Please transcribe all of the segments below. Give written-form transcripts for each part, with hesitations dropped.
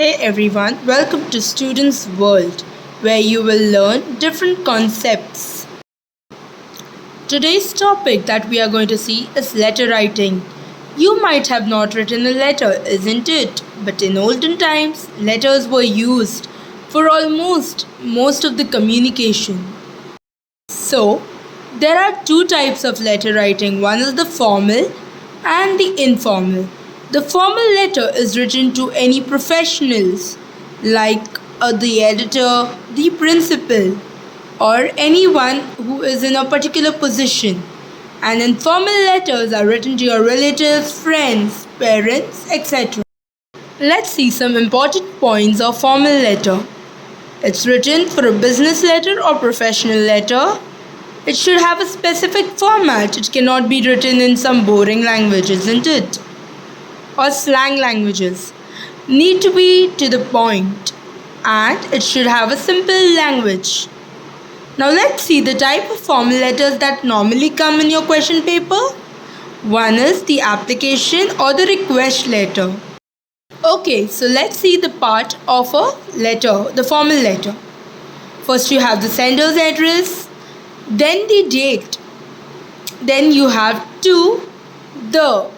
Hey everyone, welcome to Students World, where you will learn different concepts. Today's topic that we are going to see is letter writing. You might have not written a letter, isn't it? But in olden times, letters were used for almost most of the communication. So, there are two types of letter writing. One is the formal and the informal. The formal letter is written to any professionals like the editor, the principal, or anyone who is in a particular position. And informal letters are written to your relatives, friends, parents, etc. Let's see some important points of formal letter. It's written for a business letter or professional letter. It should have a specific format. It cannot be written in some boring language, isn't it? Or slang languages. Need to be to the point, and it should have a simple language. Now let's see the type of formal letters that normally come in your question paper. One is the application or the request letter. Okay, so let's see the part of a letter, the formal letter. First you have the sender's address, then the date, then you have the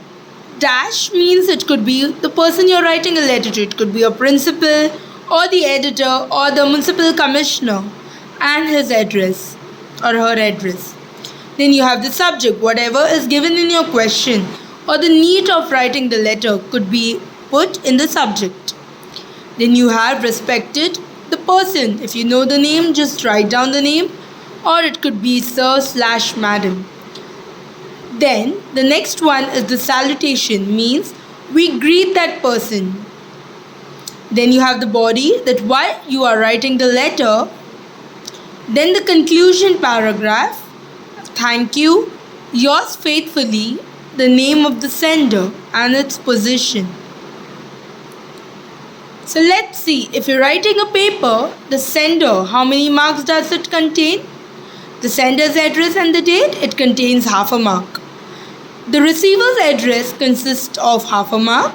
dash means it could be the person you're writing a letter to. It could be a principal or the editor or the municipal commissioner and his address or her address. Then you have the subject, whatever is given in your question or the need of writing the letter could be put in the subject. Then you have respected the person. If you know the name, just write down the name, or it could be sir/madam. Then the next one is the salutation, means we greet that person. Then you have the body, that why you are writing the letter. Then the conclusion paragraph, thank you, yours faithfully, the name of the sender and its position. So let's see, if you're writing a paper, the sender, how many marks does it contain? The sender's address and the date, it contains half a mark. The receiver's address consists of half a mark.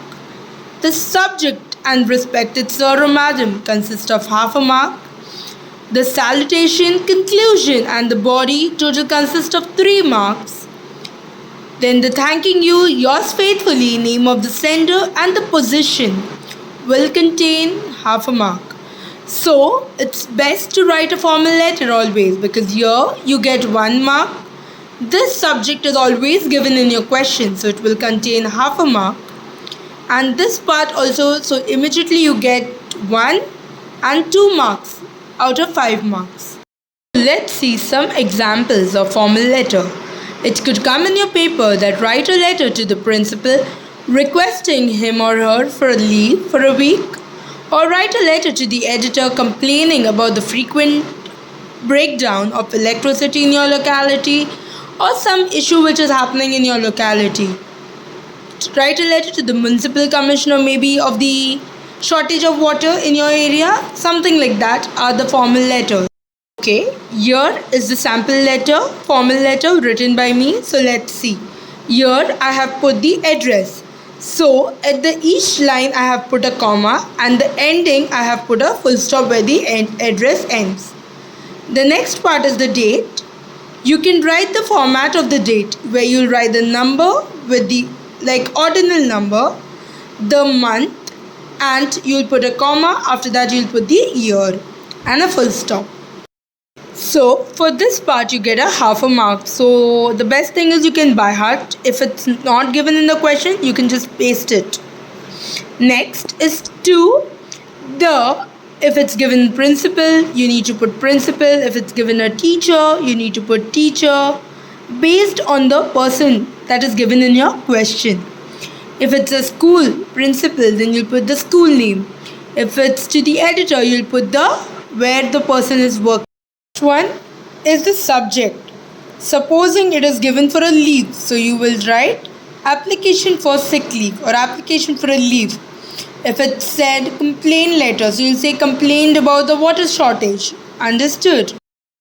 The subject and respected sir or madam consist of half a mark. The salutation, conclusion and the body total consist of 3 marks. Then the thanking you, yours faithfully, name of the sender and the position will contain half a mark. So it's best to write a formal letter always, because here you get 1 mark. This subject is always given in your question, so it will contain half a mark. And this part also, so immediately you get 1 and 2 marks out of 5 marks. Let's see some examples of formal letter. It could come in your paper that write a letter to the principal requesting him or her for a leave for a week, or write a letter to the editor complaining about the frequent breakdown of electricity in your locality or some issue which is happening in your locality. Write a letter to the municipal commissioner maybe of the shortage of water in your area. Something like that are the formal letters. Okay, here is the sample letter, formal letter written by me. So let's see. Here I have put the address. So at the each line I have put a comma, and the ending I have put a full stop where the address ends. The next part is the date. You can write the format of the date, where you'll write the number with the ordinal number, the month, and you'll put a comma. After that you'll put the year and a full stop. So for this part you get a half a mark. So the best thing is you can by heart. If it's not given in the question, you can just paste it. Next is the. If it's given principal, you need to put principal. If it's given a teacher, you need to put teacher, based on the person that is given in your question. If it's a school principal, then you'll put the school name. If it's to the editor, you'll put the where the person is working. Next one is the subject. Supposing it is given for a leave, so you will write application for sick leave or application for a leave. If it said complaint letter, so you'll say complained about the water shortage. Understood?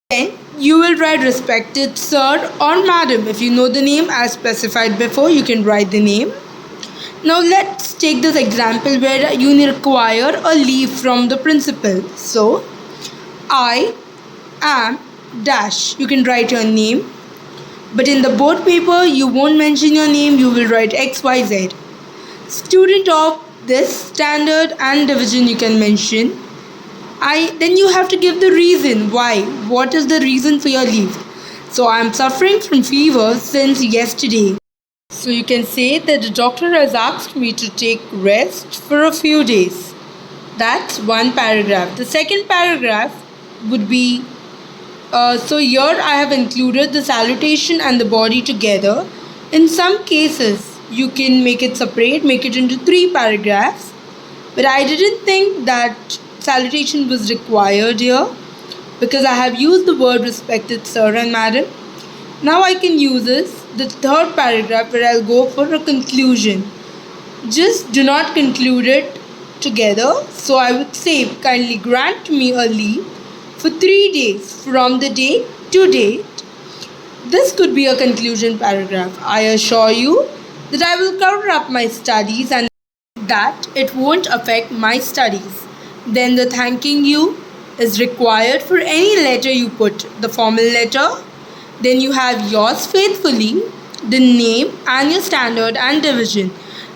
Then you will write respected sir or madam. If you know the name as specified before, you can write the name. Now let's take this example where you require a leave from the principal. So, I am dash. You can write your name, but in the board paper you won't mention your name, you will write XYZ. Student of this standard and division you can mention. Then you have to give the reason why. What is the reason for your leave? So I am suffering from fever since yesterday. So you can say that the doctor has asked me to take rest for a few days. That's one paragraph. The second paragraph would be so here I have included the salutation and the body together. In some cases, you can make it separate, make it into 3 paragraphs. But I didn't think that salutation was required here because I have used the word respected sir and madam. Now I can use the third paragraph where I'll go for a conclusion. Just do not conclude it together. So I would say, kindly grant me a leave for 3 days from the date to date. This could be a conclusion paragraph. I assure you that I will cover up my studies and that it won't affect my studies. Then the thanking you is required for any letter you put, the formal letter. Then you have yours faithfully, the name and your standard and division.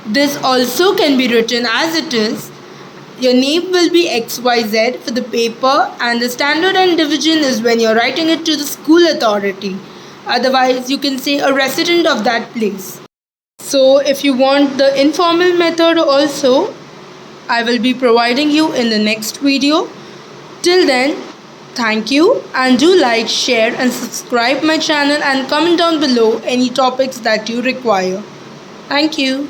This also can be written as it is. Your name will be XYZ for the paper, and the standard and division is when you're writing it to the school authority. Otherwise, you can say a resident of that place. So, if you want the informal method also, I will be providing you in the next video. Till then, thank you, and do like, share and subscribe my channel and comment down below any topics that you require. Thank you.